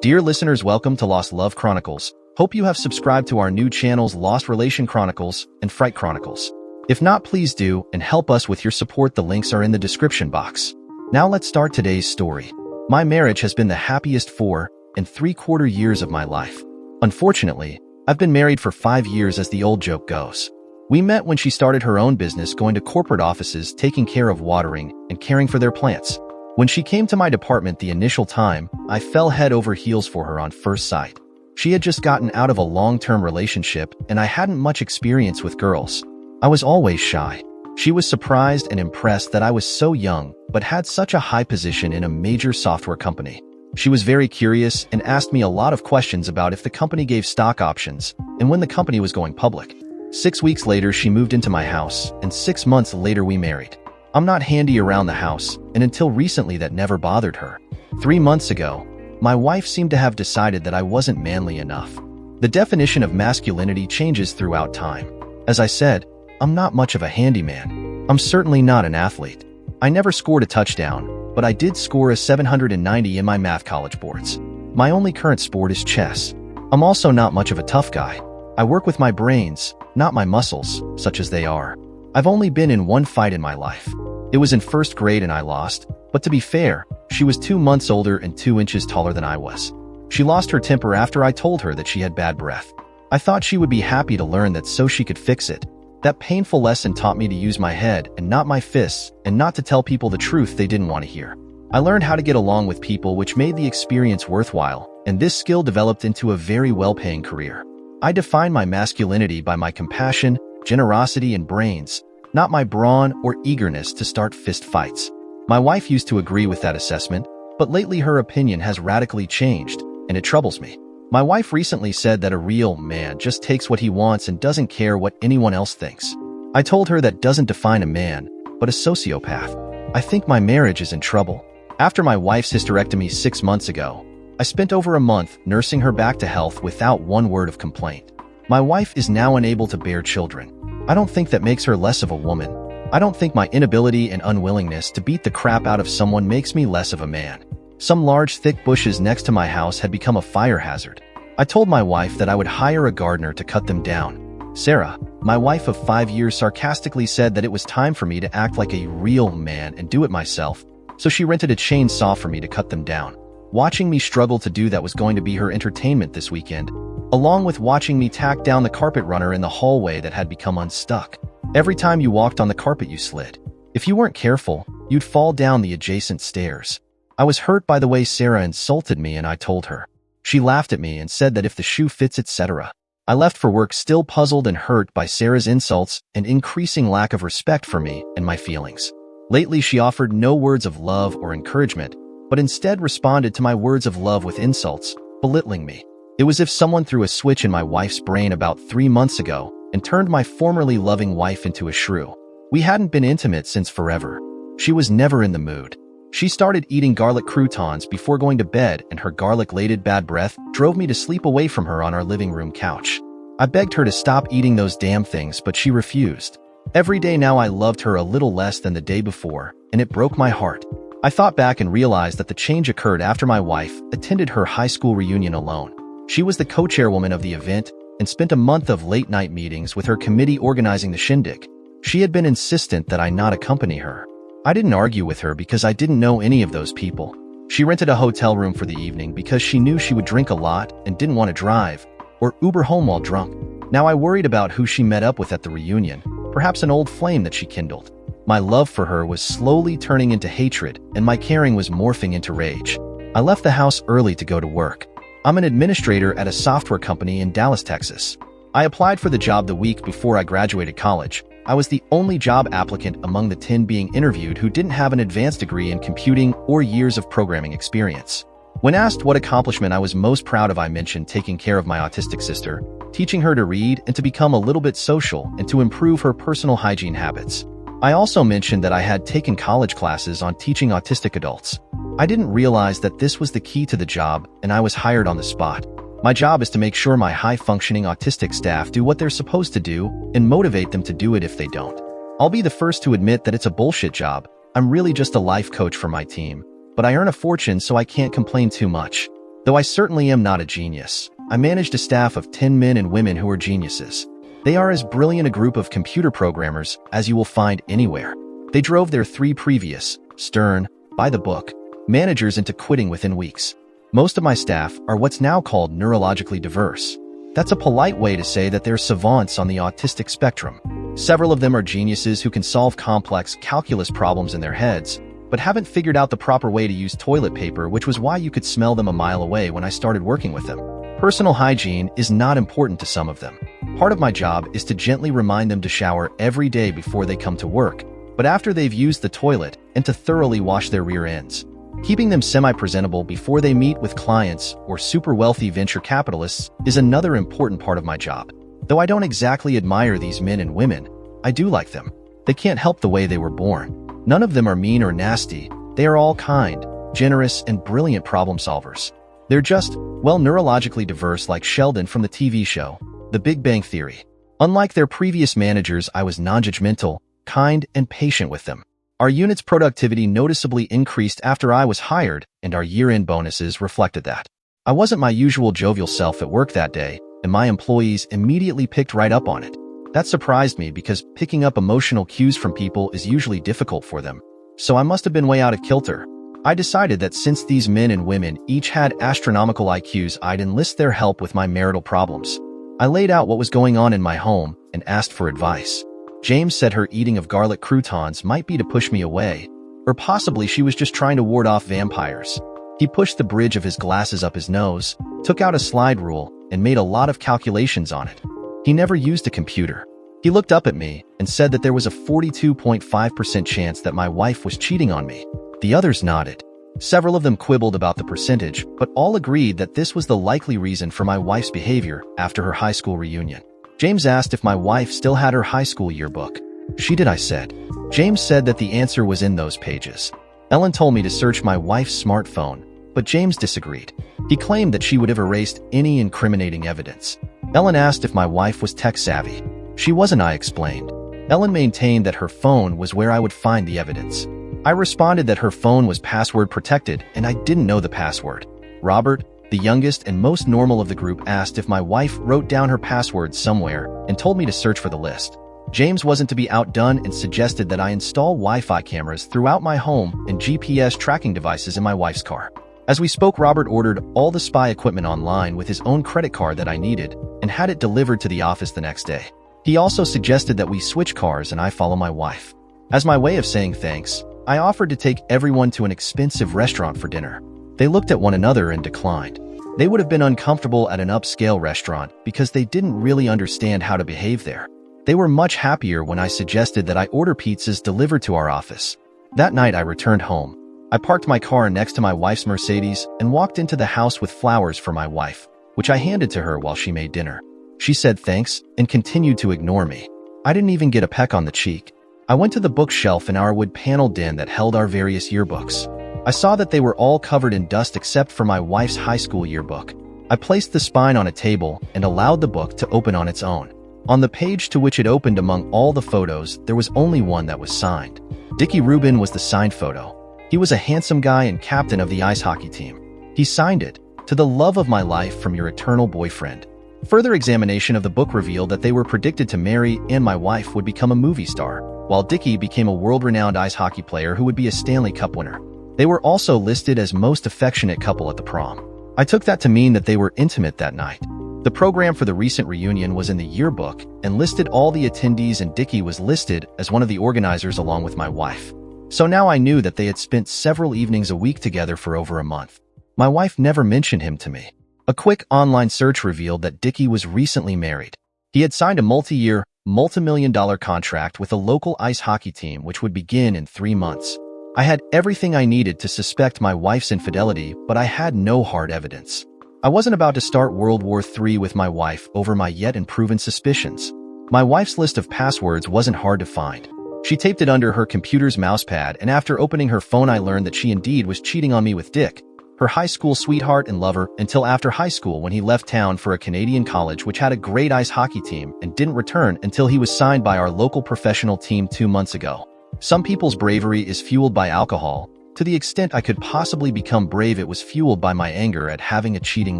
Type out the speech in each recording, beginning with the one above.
Dear listeners, welcome to Lost Love Chronicles. Hope you have subscribed to our new channels Lost Relation Chronicles and Fright Chronicles. If not, please do, and help us with your support. The links are in the description box. Now let's start today's story. My marriage has been the happiest 4.75 years of my life. Unfortunately, I've been married for 5 years as the old joke goes. We met when she started her own business, going to corporate offices, taking care of watering and caring for their plants. When she came to my department the initial time, I fell head over heels for her on first sight. She had just gotten out of a long-term relationship, and I hadn't much experience with girls. I was always shy. She was surprised and impressed that I was so young, but had such a high position in a major software company. She was very curious and asked me a lot of questions about if the company gave stock options and when the company was going public. 6 weeks later, she moved into my house, and 6 months later we married. I'm not handy around the house, and until recently that never bothered her. 3 months ago, my wife seemed to have decided that I wasn't manly enough. The definition of masculinity changes throughout time. As I said, I'm not much of a handyman. I'm certainly not an athlete. I never scored a touchdown, but I did score a 790 in my math college boards. My only current sport is chess. I'm also not much of a tough guy. I work with my brains, not my muscles, such as they are. I've only been in one fight in my life. It was in first grade and I lost, but to be fair, she was 2 months older and 2 inches taller than I was. She lost her temper after I told her that she had bad breath. I thought she would be happy to learn that so she could fix it. That painful lesson taught me to use my head and not my fists, and not to tell people the truth they didn't want to hear. I learned how to get along with people, which made the experience worthwhile, and this skill developed into a very well-paying career. I define my masculinity by my compassion, generosity, and brains, not my brawn or eagerness to start fist fights. My wife used to agree with that assessment, but lately her opinion has radically changed, and it troubles me. My wife recently said that a real man just takes what he wants and doesn't care what anyone else thinks. I told her that doesn't define a man, but a sociopath. I think my marriage is in trouble. After my wife's hysterectomy 6 months ago, I spent over a month nursing her back to health without one word of complaint. My wife is now unable to bear children. I don't think that makes her less of a woman. I don't think my inability and unwillingness to beat the crap out of someone makes me less of a man. Some large, thick bushes next to my house had become a fire hazard. I told my wife that I would hire a gardener to cut them down. Sarah, my wife of 5 years, sarcastically said that it was time for me to act like a real man and do it myself, so she rented a chainsaw for me to cut them down. Watching me struggle to do that was going to be her entertainment this weekend, along with watching me tack down the carpet runner in the hallway that had become unstuck. Every time you walked on the carpet, you slid. If you weren't careful, you'd fall down the adjacent stairs. I was hurt by the way Sarah insulted me, and I told her. She laughed at me and said that if the shoe fits, etc. I left for work still puzzled and hurt by Sarah's insults and increasing lack of respect for me and my feelings. Lately, she offered no words of love or encouragement, but instead responded to my words of love with insults, belittling me. It was as if someone threw a switch in my wife's brain about 3 months ago and turned my formerly loving wife into a shrew. We hadn't been intimate since forever. She was never in the mood. She started eating garlic croutons before going to bed, and her garlic-laden bad breath drove me to sleep away from her on our living room couch. I begged her to stop eating those damn things, but she refused. Every day now I loved her a little less than the day before, and it broke my heart. I thought back and realized that the change occurred after my wife attended her high school reunion alone. She was the co-chairwoman of the event and spent a month of late-night meetings with her committee organizing the shindig. She had been insistent that I not accompany her. I didn't argue with her because I didn't know any of those people. She rented a hotel room for the evening because she knew she would drink a lot and didn't want to drive or Uber home while drunk. Now I worried about who she met up with at the reunion, perhaps an old flame that she kindled. My love for her was slowly turning into hatred, and my caring was morphing into rage. I left the house early to go to work. I'm an administrator at a software company in Dallas, Texas. I applied for the job the week before I graduated college. I was the only job applicant among the 10 being interviewed who didn't have an advanced degree in computing or years of programming experience. When asked what accomplishment I was most proud of, I mentioned taking care of my autistic sister, teaching her to read and to become a little bit social, and to improve her personal hygiene habits. I also mentioned that I had taken college classes on teaching autistic adults. I didn't realize that this was the key to the job, and I was hired on the spot. My job is to make sure my high-functioning autistic staff do what they're supposed to do and motivate them to do it if they don't. I'll be the first to admit that it's a bullshit job. I'm really just a life coach for my team, but I earn a fortune, so I can't complain too much. Though I certainly am not a genius, I managed a staff of 10 men and women who are geniuses. They are as brilliant a group of computer programmers as you will find anywhere. They drove their 3 previous, stern, by-the-book, managers into quitting within weeks. Most of my staff are what's now called neurologically diverse. That's a polite way to say that they're savants on the autistic spectrum. Several of them are geniuses who can solve complex calculus problems in their heads, but haven't figured out the proper way to use toilet paper, which was why you could smell them a mile away when I started working with them. Personal hygiene is not important to some of them. Part of my job is to gently remind them to shower every day before they come to work, but after they've used the toilet, and to thoroughly wash their rear ends. Keeping them semi-presentable before they meet with clients or super wealthy venture capitalists is another important part of my job. Though I don't exactly admire these men and women, I do like them. They can't help the way they were born. None of them are mean or nasty. They are all kind, generous, and brilliant problem solvers. They're just, well, neurologically diverse like Sheldon from the TV show, The Big Bang Theory. Unlike their previous managers, I was non-judgmental, kind, and patient with them. Our unit's productivity noticeably increased after I was hired, and our year-end bonuses reflected that. I wasn't my usual jovial self at work that day, and my employees immediately picked right up on it. That surprised me because picking up emotional cues from people is usually difficult for them. So I must have been way out of kilter. I decided that since these men and women each had astronomical IQs, I'd enlist their help with my marital problems. I laid out what was going on in my home and asked for advice. James said her eating of garlic croutons might be to push me away, or possibly she was just trying to ward off vampires. He pushed the bridge of his glasses up his nose, took out a slide rule, and made a lot of calculations on it. He never used a computer. He looked up at me and said that there was a 42.5% chance that my wife was cheating on me. The others nodded. Several of them quibbled about the percentage, but all agreed that this was the likely reason for my wife's behavior after her high school reunion. James asked if my wife still had her high school yearbook. She did, I said. James said that the answer was in those pages. Ellen told me to search my wife's smartphone, but James disagreed. He claimed that she would have erased any incriminating evidence. Ellen asked if my wife was tech-savvy. She wasn't, I explained. Ellen maintained that her phone was where I would find the evidence. I responded that her phone was password protected and I didn't know the password. Robert, the youngest and most normal of the group, asked if my wife wrote down her password somewhere and told me to search for the list. James wasn't to be outdone and suggested that I install Wi-Fi cameras throughout my home and GPS tracking devices in my wife's car. As we spoke, Robert ordered all the spy equipment online with his own credit card that I needed and had it delivered to the office the next day. He also suggested that we switch cars and I follow my wife. As my way of saying thanks, I offered to take everyone to an expensive restaurant for dinner. They looked at one another and declined. They would have been uncomfortable at an upscale restaurant because they didn't really understand how to behave there. They were much happier when I suggested that I order pizzas delivered to our office. That night I returned home. I parked my car next to my wife's Mercedes and walked into the house with flowers for my wife, which I handed to her while she made dinner. She said thanks and continued to ignore me. I didn't even get a peck on the cheek. I went to the bookshelf in our wood panel den that held our various yearbooks. I saw that they were all covered in dust except for my wife's high school yearbook. I placed the spine on a table and allowed the book to open on its own. On the page to which it opened among all the photos, there was only one that was signed. Dickie Rubin was the signed photo. He was a handsome guy and captain of the ice hockey team. He signed it, "To the love of my life from your eternal boyfriend." Further examination of the book revealed that they were predicted to marry and my wife would become a movie star, while Dickie became a world-renowned ice hockey player who would be a Stanley Cup winner. They were also listed as most affectionate couple at the prom. I took that to mean that they were intimate that night. The program for the recent reunion was in the yearbook and listed all the attendees, and Dickie was listed as one of the organizers along with my wife. So now I knew that they had spent several evenings a week together for over a month. My wife never mentioned him to me. A quick online search revealed that Dickie was recently married. He had signed a multi-year, multi-million-dollar contract with a local ice hockey team which would begin in 3 months. I had everything I needed to suspect my wife's infidelity, but I had no hard evidence. I wasn't about to start World War III with my wife over my yet unproven suspicions. My wife's list of passwords wasn't hard to find. She taped it under her computer's mousepad, and after opening her phone I learned that she indeed was cheating on me with Dick, her high school sweetheart and lover, until after high school when he left town for a Canadian college which had a great ice hockey team and didn't return until he was signed by our local professional team 2 months ago. Some people's bravery is fueled by alcohol, To the extent I could possibly become brave, it was fueled by my anger at having a cheating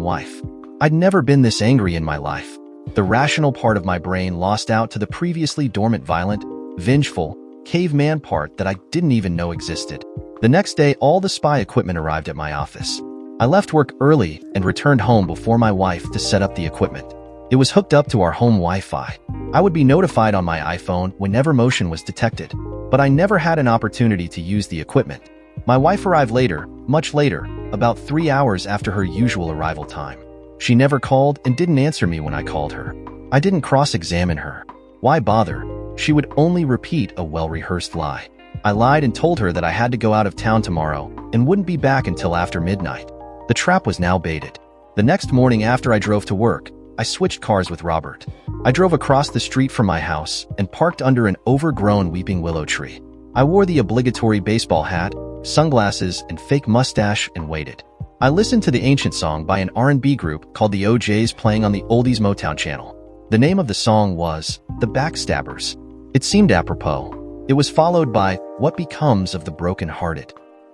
wife. I'd never been this angry in my life. The rational part of my brain lost out to the previously dormant, violent, vengeful, caveman part that I didn't even know existed. The next day, all the spy equipment arrived at my office. I left work early and returned home before my wife to set up the equipment. It was hooked up to our home Wi-Fi. I would be notified on my iPhone whenever motion was detected, but I never had an opportunity to use the equipment. My wife arrived later, much later, about 3 hours after her usual arrival time. She never called and didn't answer me when I called her. I didn't cross-examine her. Why bother? She would only repeat a well-rehearsed lie. I lied and told her that I had to go out of town tomorrow and wouldn't be back until after midnight. The trap was now baited. The next morning after I drove to work, I switched cars with Robert. I drove across the street from my house and parked under an overgrown weeping willow tree. I wore the obligatory baseball hat, sunglasses, and fake mustache and waited. I listened to the ancient song by an R&B group called the OJs playing on the Oldies Motown channel. The name of the song was The Backstabbers. It seemed apropos. It was followed by What Becomes of the Broken Hearted.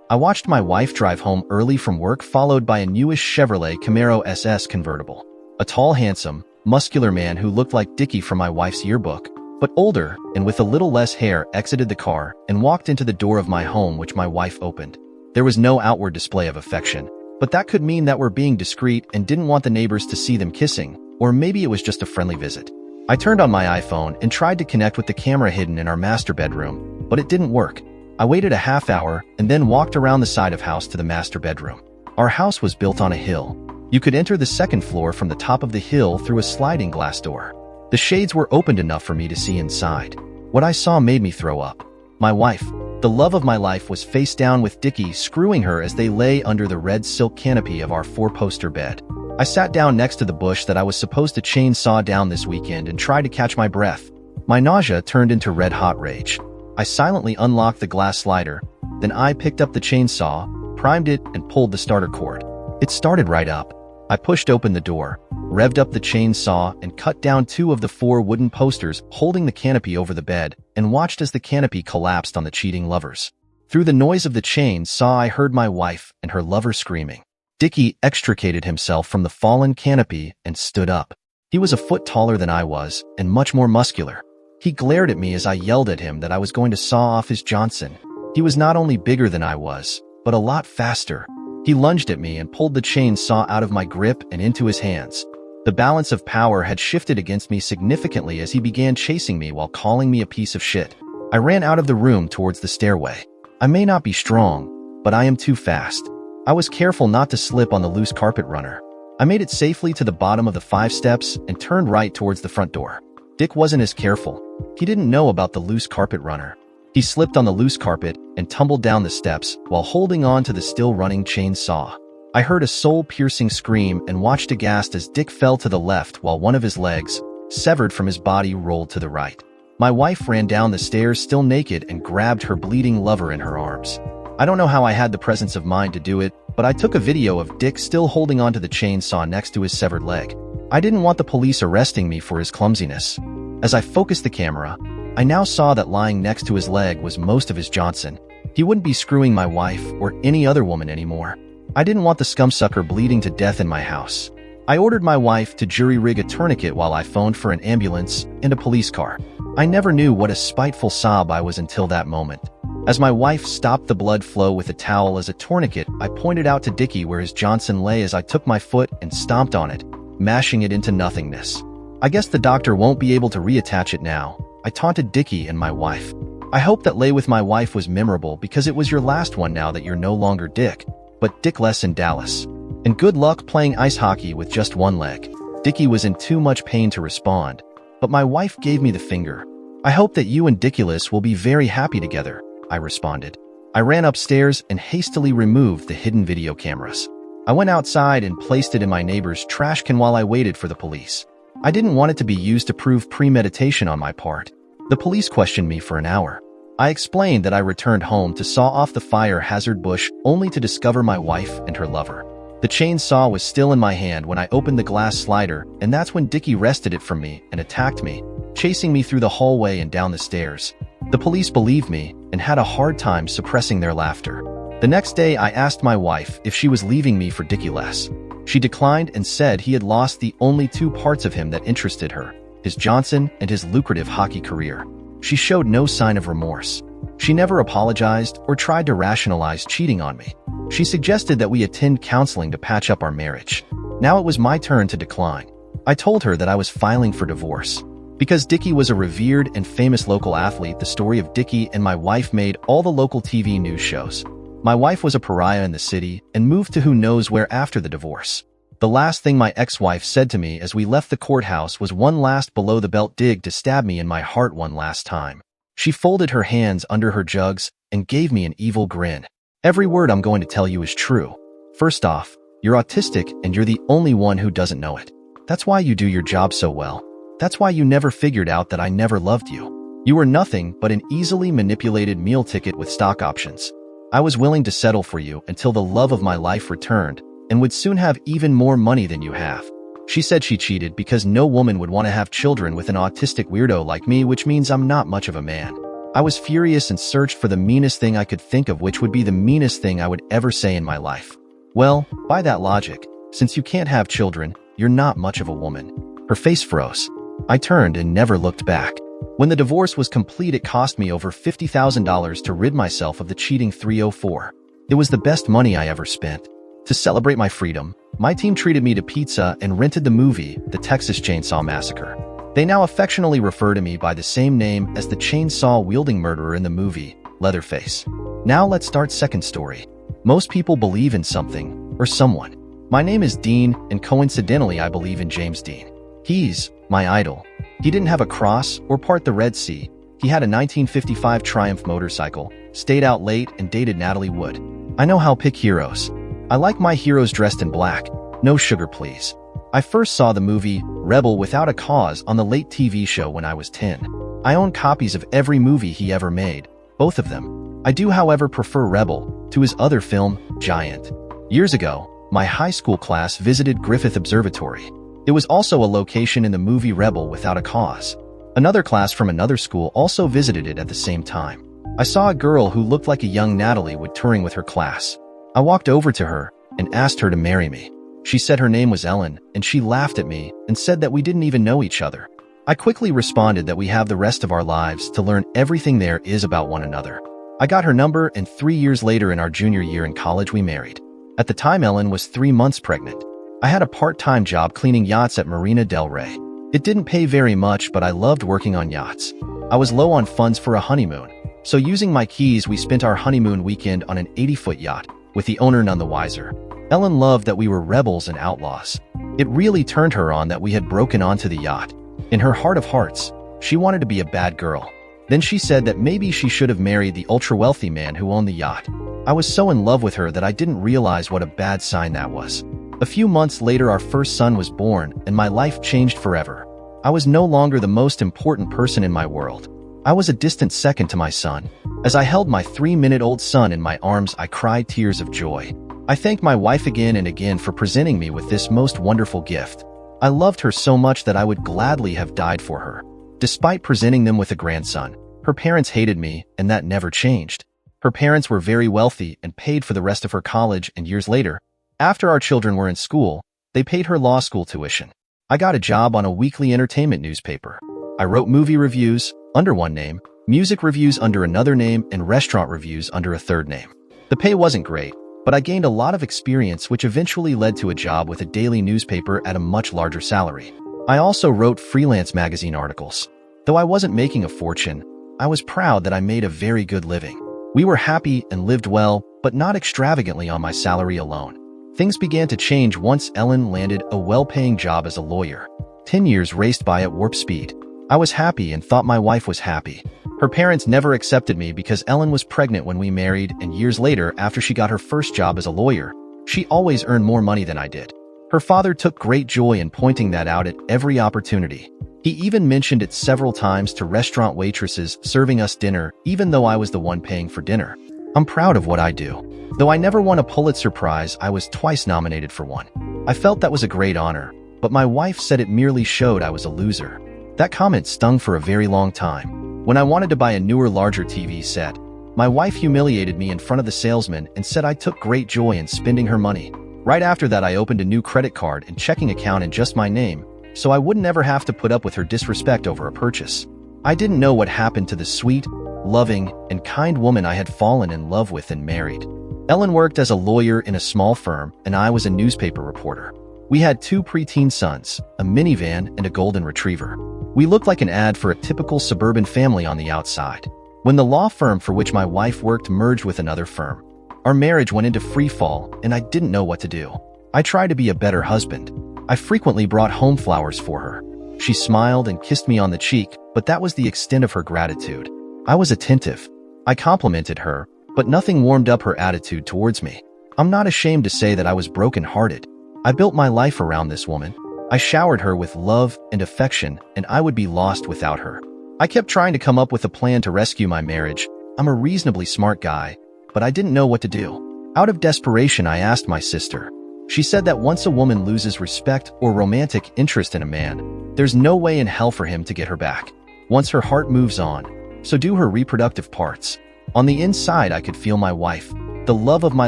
I watched my wife drive home early from work, followed by a newish Chevrolet Camaro SS convertible. A tall, handsome, muscular man who looked like Dickie from my wife's yearbook, but older and with a little less hair, exited the car and walked into the door of my home, which my wife opened. There was no outward display of affection, but that could mean that we're being discreet and didn't want the neighbors to see them kissing, or maybe it was just a friendly visit. I turned on my iPhone and tried to connect with the camera hidden in our master bedroom, but it didn't work. I waited a half hour and then walked around the side of house to the master bedroom. Our house was built on a hill. You could enter the second floor from the top of the hill through a sliding glass door. The shades were opened enough for me to see inside. What I saw made me throw up. My wife, the love of my life, was face down with Dickie screwing her as they lay under the red silk canopy of our four-poster bed. I sat down next to the bush that I was supposed to chainsaw down this weekend and tried to catch my breath. My nausea turned into red-hot rage. I silently unlocked the glass slider, then I picked up the chainsaw, primed it, and pulled the starter cord. It started right up. I pushed open the door, revved up the chainsaw, and cut down 2 of the 4 wooden posters holding the canopy over the bed, and watched as the canopy collapsed on the cheating lovers. Through the noise of the chainsaw, I heard my wife and her lover screaming. Dickie extricated himself from the fallen canopy and stood up. He was a foot taller than I was, and much more muscular. He glared at me as I yelled at him that I was going to saw off his Johnson. He was not only bigger than I was, but a lot faster. He lunged at me and pulled the chainsaw out of my grip and into his hands. The balance of power had shifted against me significantly as he began chasing me while calling me a piece of shit. I ran out of the room towards the stairway. I may not be strong, but I am too fast. I was careful not to slip on the loose carpet runner. I made it safely to the bottom of the 5 steps and turned right towards the front door. Dick wasn't as careful. He didn't know about the loose carpet runner. He slipped on the loose carpet and tumbled down the steps while holding on to the still-running chainsaw. I heard a soul-piercing scream and watched aghast as Dick fell to the left while one of his legs, severed from his body, rolled to the right. My wife ran down the stairs still naked and grabbed her bleeding lover in her arms. I don't know how I had the presence of mind to do it, but I took a video of Dick still holding onto the chainsaw next to his severed leg. I didn't want the police arresting me for his clumsiness. As I focused the camera, I now saw that lying next to his leg was most of his Johnson. He wouldn't be screwing my wife or any other woman anymore. I didn't want the scumsucker bleeding to death in my house. I ordered my wife to jury-rig a tourniquet while I phoned for an ambulance and a police car. I never knew what a spiteful sob I was until that moment. As my wife stopped the blood flow with a towel as a tourniquet, I pointed out to Dickie where his Johnson lay as I took my foot and stomped on it, mashing it into nothingness. I guess the doctor won't be able to reattach it now. I taunted Dickie and my wife. I hope that lay with my wife was memorable because it was your last one now that you're no longer Dick, but Dickless in Dallas. And good luck playing ice hockey with just one leg. Dickie was in too much pain to respond, but my wife gave me the finger. I hope that you and Dickulus will be very happy together, I responded. I ran upstairs and hastily removed the hidden video cameras. I went outside and placed it in my neighbor's trash can while I waited for the police. I didn't want it to be used to prove premeditation on my part. The police questioned me for an hour. I explained that I returned home to saw off the fire hazard bush only to discover my wife and her lover. The chainsaw was still in my hand when I opened the glass slider, and that's when Dickie wrested it from me and attacked me, chasing me through the hallway and down the stairs. The police believed me and had a hard time suppressing their laughter. The next day, I asked my wife if she was leaving me for Dickie less. She declined and said he had lost the only two parts of him that interested her, his Johnson and his lucrative hockey career. She showed no sign of remorse. She never apologized or tried to rationalize cheating on me. She suggested that we attend counseling to patch up our marriage. Now it was my turn to decline. I told her that I was filing for divorce. Because Dickie was a revered and famous local athlete, the story of Dickie and my wife made all the local TV news shows. My wife was a pariah in the city and moved to who knows where after the divorce. The last thing my ex-wife said to me as we left the courthouse was one last below-the-belt dig to stab me in my heart one last time. She folded her hands under her jugs and gave me an evil grin. Every word I'm going to tell you is true. First off, you're autistic and you're the only one who doesn't know it. That's why you do your job so well. That's why you never figured out that I never loved you. You were nothing but an easily manipulated meal ticket with stock options. I was willing to settle for you until the love of my life returned and would soon have even more money than you have. She said she cheated because no woman would want to have children with an autistic weirdo like me, which means I'm not much of a man. I was furious and searched for the meanest thing I could think of, which would be the meanest thing I would ever say in my life. Well, by that logic, since you can't have children, you're not much of a woman. Her face froze. I turned and never looked back. When the divorce was complete, it cost me over $50,000 to rid myself of the cheating 304. It was the best money I ever spent. To celebrate my freedom, my team treated me to pizza and rented the movie, The Texas Chainsaw Massacre. They now affectionately refer to me by the same name as the chainsaw-wielding murderer in the movie, Leatherface. Now let's start second story. Most people believe in something or someone. My name is Dean, and coincidentally I believe in James Dean. He's my idol. He didn't have a cross or part the Red Sea. He had a 1955 Triumph motorcycle, stayed out late, and dated Natalie Wood. I know how to pick heroes. I like my heroes dressed in black. No sugar, please. I first saw the movie Rebel Without a Cause on the late TV show when I was 10. I own copies of every movie he ever made, both of them. I do, however, prefer Rebel to his other film, Giant. Years ago, my high school class visited Griffith Observatory. It was also a location in the movie Rebel Without a Cause. Another class from another school also visited it at the same time. I saw a girl who looked like a young Natalie Wood touring with her class. I walked over to her and asked her to marry me. She said her name was Ellen, and she laughed at me and said that we didn't even know each other. I quickly responded that we have the rest of our lives to learn everything there is about one another. I got her number, and 3 years later in our junior year in college we married. At the time, Ellen was 3 months pregnant. I had a part-time job cleaning yachts at Marina del Rey. It didn't pay very much, but I loved working on yachts. I was low on funds for a honeymoon, so using my keys we spent our honeymoon weekend on an 80-foot yacht, with the owner none the wiser. Ellen loved that we were rebels and outlaws. It really turned her on that we had broken onto the yacht. In her heart of hearts, she wanted to be a bad girl. Then she said that maybe she should have married the ultra-wealthy man who owned the yacht. I was so in love with her that I didn't realize what a bad sign that was. A few months later, our first son was born, and my life changed forever. I was no longer the most important person in my world. I was a distant second to my son. As I held my 3-month-old son in my arms, I cried tears of joy. I thanked my wife again and again for presenting me with this most wonderful gift. I loved her so much that I would gladly have died for her. Despite presenting them with a grandson, her parents hated me, and that never changed. Her parents were very wealthy and paid for the rest of her college, and years later, after our children were in school, they paid her law school tuition. I got a job on a weekly entertainment newspaper. I wrote movie reviews under one name, music reviews under another name, and restaurant reviews under a third name. The pay wasn't great, but I gained a lot of experience, which eventually led to a job with a daily newspaper at a much larger salary. I also wrote freelance magazine articles. Though I wasn't making a fortune, I was proud that I made a very good living. We were happy and lived well, but not extravagantly on my salary alone. Things began to change once Ellen landed a well-paying job as a lawyer. 10 years raced by at warp speed. I was happy and thought my wife was happy. Her parents never accepted me because Ellen was pregnant when we married, and years later, after she got her first job as a lawyer, she always earned more money than I did. Her father took great joy in pointing that out at every opportunity. He even mentioned it several times to restaurant waitresses serving us dinner, even though I was the one paying for dinner. I'm proud of what I do. Though I never won a Pulitzer Prize, I was twice nominated for one. I felt that was a great honor, but my wife said it merely showed I was a loser. That comment stung for a very long time. When I wanted to buy a newer, larger TV set, My wife humiliated me in front of the salesman and said I took great joy in spending her money. Right after that, I opened a new credit card and checking account in just my name, so I wouldn't ever have to put up with her disrespect over a purchase. I didn't know what happened to the sweet, loving, and kind woman I had fallen in love with and married. Ellen worked as a lawyer in a small firm, and I was a newspaper reporter. We had 2 preteen sons, a minivan, and a golden retriever. We looked like an ad for a typical suburban family on the outside. When the law firm for which my wife worked merged with another firm, our marriage went into free fall, and I didn't know what to do. I tried to be a better husband. I frequently brought home flowers for her. She smiled and kissed me on the cheek, but that was the extent of her gratitude. I was attentive. I complimented her, but nothing warmed up her attitude towards me. I'm not ashamed to say that I was broken-hearted. I built my life around this woman. I showered her with love and affection, and I would be lost without her. I kept trying to come up with a plan to rescue my marriage. I'm a reasonably smart guy, but I didn't know what to do. Out of desperation, I asked my sister. She said that once a woman loses respect or romantic interest in a man, there's no way in hell for him to get her back. Once her heart moves on, so do her reproductive parts. On the inside, I could feel my wife, the love of my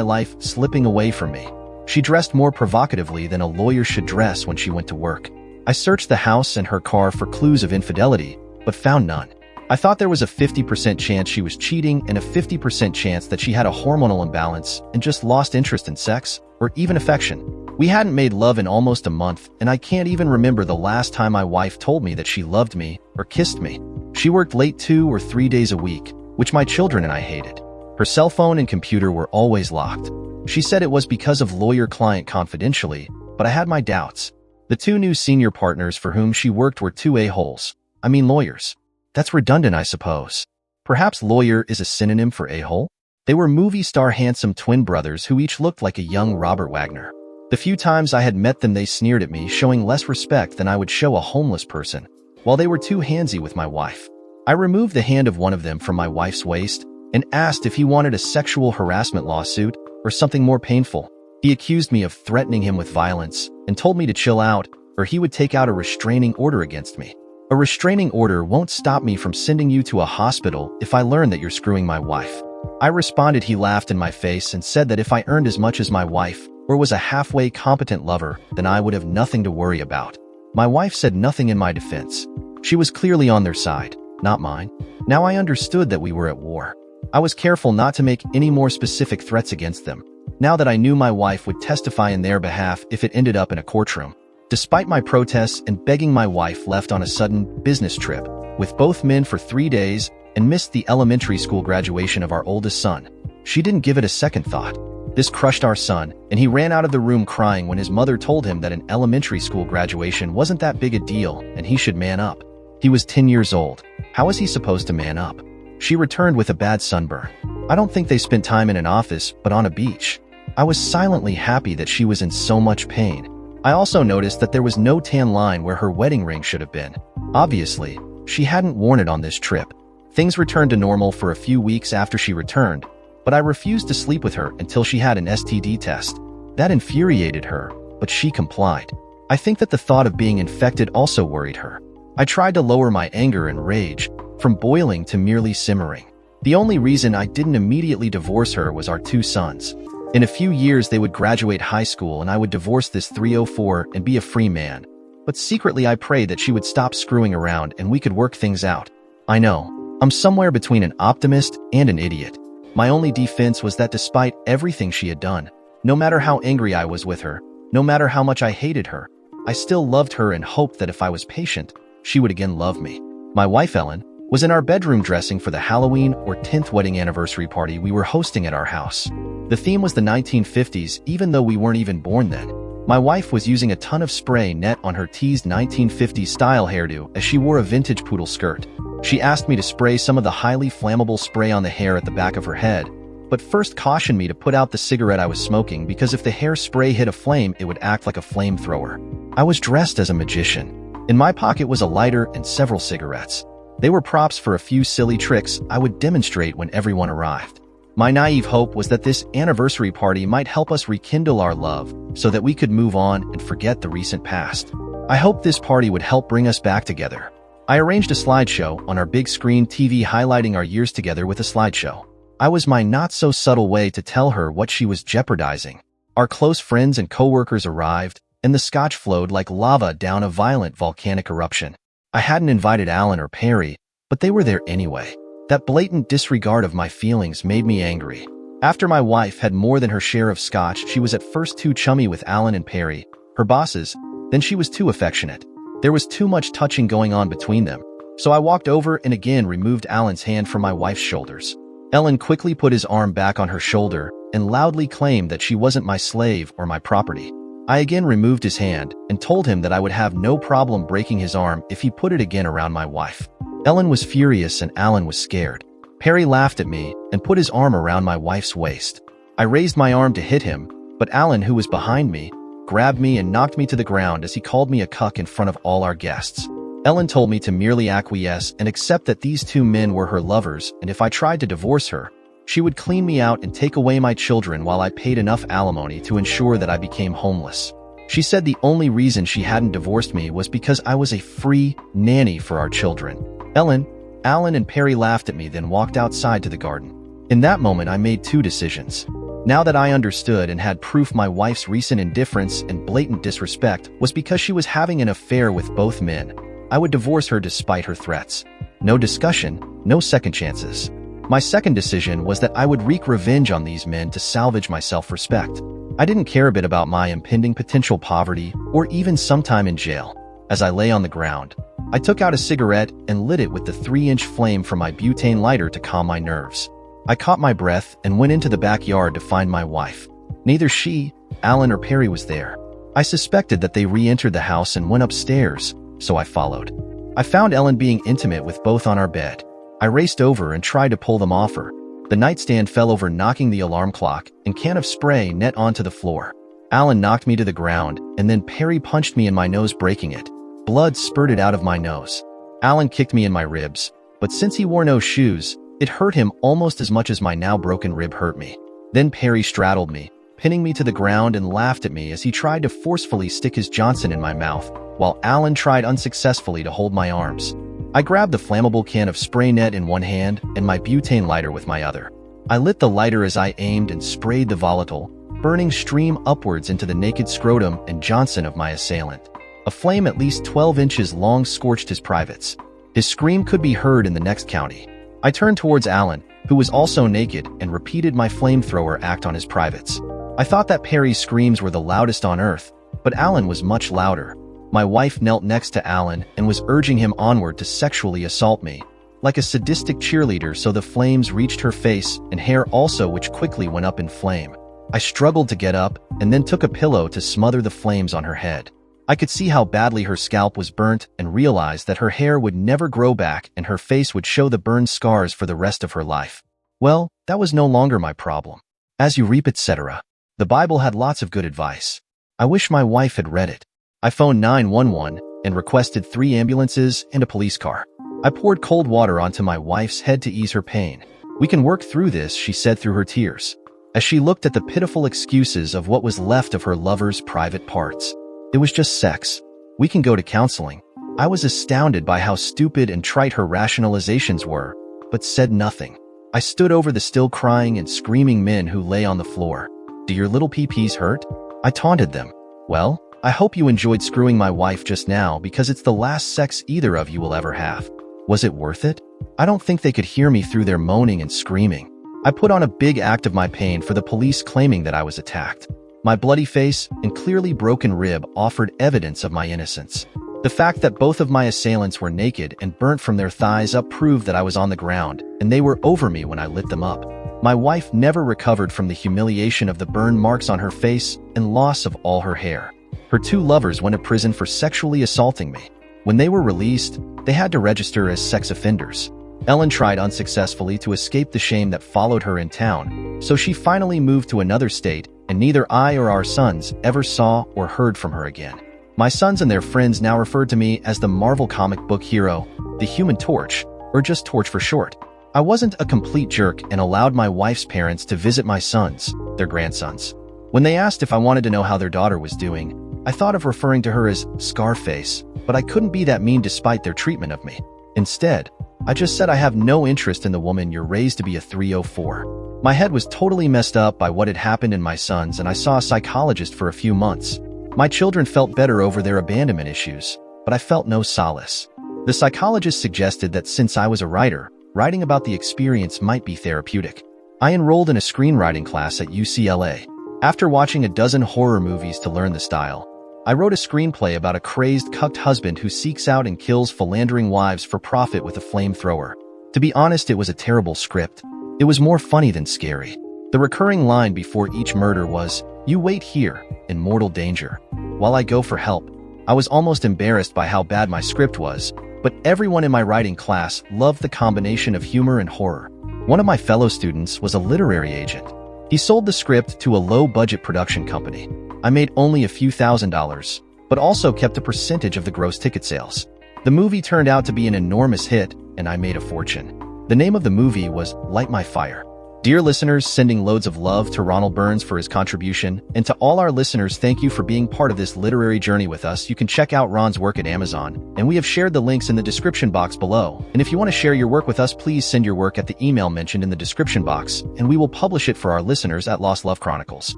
life, slipping away from me. She dressed more provocatively than a lawyer should dress when she went to work. I searched the house and her car for clues of infidelity, but found none. I thought there was a 50% chance she was cheating and a 50% chance that she had a hormonal imbalance and just lost interest in sex or even affection. We hadn't made love in almost a month, and I can't even remember the last time my wife told me that she loved me or kissed me. She worked late 2 or 3 days a week, which my children and I hated. Her cell phone and computer were always locked. She said it was because of lawyer-client confidentially, but I had my doubts. The 2 new senior partners for whom she worked were 2 a-holes. I mean lawyers. That's redundant, I suppose. Perhaps lawyer is a synonym for a-hole? They were movie star handsome twin brothers who each looked like a young Robert Wagner. The few times I had met them, they sneered at me, showing less respect than I would show a homeless person, while they were too handsy with my wife. I removed the hand of one of them from my wife's waist and asked if he wanted a sexual harassment lawsuit or something more painful. He accused me of threatening him with violence and told me to chill out or he would take out a restraining order against me. A restraining order won't stop me from sending you to a hospital if I learn that you're screwing my wife. I responded. He laughed in my face and said that if I earned as much as my wife or was a halfway competent lover, then I would have nothing to worry about. My wife said nothing in my defense. She was clearly on their side, not mine. Now I understood that we were at war. I was careful not to make any more specific threats against them, now that I knew my wife would testify in their behalf if it ended up in a courtroom. Despite my protests and begging, my wife left on a sudden business trip with both men for 3 days and missed the elementary school graduation of our oldest son. She didn't give it a second thought. This crushed our son, and he ran out of the room crying when his mother told him that an elementary school graduation wasn't that big a deal and he should man up. He was 10 years old. How was he supposed to man up? She returned with a bad sunburn. I don't think they spent time in an office, but on a beach. I was silently happy that she was in so much pain. I also noticed that there was no tan line where her wedding ring should have been. Obviously, she hadn't worn it on this trip. Things returned to normal for a few weeks after she returned, but I refused to sleep with her until she had an STD test. That infuriated her, but she complied. I think that the thought of being infected also worried her. I tried to lower my anger and rage, from boiling to merely simmering. The only reason I didn't immediately divorce her was our 2 sons. In a few years they would graduate high school and I would divorce this 304 and be a free man. But secretly I prayed that she would stop screwing around and we could work things out. I know, I'm somewhere between an optimist and an idiot. My only defense was that despite everything she had done, no matter how angry I was with her, no matter how much I hated her, I still loved her and hoped that if I was patient, she would again love me. My wife, Ellen, was in our bedroom dressing for the Halloween or 10th wedding anniversary party we were hosting at our house. The theme was the 1950s, even though we weren't even born then. My wife was using a ton of spray net on her teased 1950s style hairdo as she wore a vintage poodle skirt. She asked me to spray some of the highly flammable spray on the hair at the back of her head, but first cautioned me to put out the cigarette I was smoking because if the hairspray hit a flame, it would act like a flamethrower. I was dressed as a magician. In my pocket was a lighter and several cigarettes. They were props for a few silly tricks I would demonstrate when everyone arrived. My naive hope was that this anniversary party might help us rekindle our love so that we could move on and forget the recent past. I hoped this party would help bring us back together. I arranged a slideshow on our big screen TV highlighting our years together with a slideshow. I was my not-so-subtle way to tell her what she was jeopardizing. Our close friends and coworkers arrived, and the scotch flowed like lava down a violent volcanic eruption. I hadn't invited Alan or Perry, but they were there anyway. That blatant disregard of my feelings made me angry. After my wife had more than her share of scotch, she was at first too chummy with Alan and Perry, her bosses, then she was too affectionate. There was too much touching going on between them, so I walked over and again removed Alan's hand from my wife's shoulders. Ellen quickly put his arm back on her shoulder and loudly claimed that she wasn't my slave or my property. I again removed his hand and told him that I would have no problem breaking his arm if he put it again around my wife. Ellen was furious and Alan was scared. Perry laughed at me and put his arm around my wife's waist. I raised my arm to hit him, but Alan, who was behind me, grabbed me and knocked me to the ground as he called me a cuck in front of all our guests. Ellen told me to merely acquiesce and accept that these two men were her lovers, and if I tried to divorce her, she would clean me out and take away my children while I paid enough alimony to ensure that I became homeless. She said the only reason she hadn't divorced me was because I was a free nanny for our children. Ellen, Alan, and Perry laughed at me, then walked outside to the garden. In that moment, I made two decisions. Now that I understood and had proof my wife's recent indifference and blatant disrespect was because she was having an affair with both men, I would divorce her despite her threats. No discussion, no second chances. My second decision was that I would wreak revenge on these men to salvage my self-respect. I didn't care a bit about my impending potential poverty or even some time in jail. As I lay on the ground, I took out a cigarette and lit it with the 3-inch flame from my butane lighter to calm my nerves. I caught my breath and went into the backyard to find my wife. Neither she, Alan, or Perry was there. I suspected that they re-entered the house and went upstairs, so I followed. I found Ellen being intimate with both on our bed. I raced over and tried to pull them off her. The nightstand fell over, knocking the alarm clock and can of spray net onto the floor. Alan knocked me to the ground, and then Perry punched me in my nose, breaking it. Blood spurted out of my nose. Alan kicked me in my ribs, but since he wore no shoes, it hurt him almost as much as my now broken rib hurt me. Then Perry straddled me, pinning me to the ground, and laughed at me as he tried to forcefully stick his Johnson in my mouth, while Alan tried unsuccessfully to hold my arms. I grabbed the flammable can of spray net in one hand and my butane lighter with my other. I lit the lighter as I aimed and sprayed the volatile, burning stream upwards into the naked scrotum and Johnson of my assailant. A flame at least 12 inches long scorched his privates. His scream could be heard in the next county. I turned towards Alan, who was also naked, and repeated my flamethrower act on his privates. I thought that Perry's screams were the loudest on earth, but Alan was much louder. My wife knelt next to Alan and was urging him onward to sexually assault me, like a sadistic cheerleader, so the flames reached her face and hair also, which quickly went up in flame. I struggled to get up and then took a pillow to smother the flames on her head. I could see how badly her scalp was burnt and realized that her hair would never grow back and her face would show the burned scars for the rest of her life. Well, that was no longer my problem. As you reap, etc. The Bible had lots of good advice. I wish my wife had read it. I phoned 911 and requested 3 ambulances and a police car. I poured cold water onto my wife's head to ease her pain. "We can work through this," she said through her tears, as she looked at the pitiful excuses of what was left of her lover's private parts. "It was just sex. We can go to counseling." I was astounded by how stupid and trite her rationalizations were, but said nothing. I stood over the still crying and screaming men who lay on the floor. "Do your little pee-pees hurt?" I taunted them. "Well, I hope you enjoyed screwing my wife just now, because it's the last sex either of you will ever have. Was it worth it?" I don't think they could hear me through their moaning and screaming. I put on a big act of my pain for the police, claiming that I was attacked. My bloody face and clearly broken rib offered evidence of my innocence. The fact that both of my assailants were naked and burnt from their thighs up proved that I was on the ground, and they were over me when I lit them up. My wife never recovered from the humiliation of the burn marks on her face and loss of all her hair. Her 2 lovers went to prison for sexually assaulting me. When they were released, they had to register as sex offenders. Ellen tried unsuccessfully to escape the shame that followed her in town, so she finally moved to another state, and neither I or our sons ever saw or heard from her again. My sons and their friends now referred to me as the Marvel comic book hero, the Human Torch, or just Torch for short. I wasn't a complete jerk and allowed my wife's parents to visit my sons, their grandsons. When they asked if I wanted to know how their daughter was doing, I thought of referring to her as Scarface, but I couldn't be that mean despite their treatment of me. Instead, I just said I have no interest in the woman you're raised to be a 304. My head was totally messed up by what had happened in my sons, and I saw a psychologist for a few months. My children felt better over their abandonment issues, but I felt no solace. The psychologist suggested that since I was a writer, writing about the experience might be therapeutic. I enrolled in a screenwriting class at UCLA. After watching a dozen horror movies to learn the style, I wrote a screenplay about a crazed, cucked husband who seeks out and kills philandering wives for profit with a flamethrower. To be honest, it was a terrible script. It was more funny than scary. The recurring line before each murder was, "You wait here, in mortal danger, while I go for help." I was almost embarrassed by how bad my script was, but everyone in my writing class loved the combination of humor and horror. One of my fellow students was a literary agent. He sold the script to a low-budget production company. I made only a few $1,000s, but also kept a percentage of the gross ticket sales. The movie turned out to be an enormous hit, and I made a fortune. The name of the movie was Light My Fire. Dear listeners, sending loads of love to Ronald Burns for his contribution, and to all our listeners, thank you for being part of this literary journey with us. You can check out Ron's work at Amazon, and we have shared the links in the description box below. And if you want to share your work with us, please send your work at the email mentioned in the description box, and we will publish it for our listeners at Lost Love Chronicles.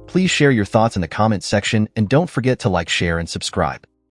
Please share your thoughts in the comments section, and don't forget to like, share, and subscribe.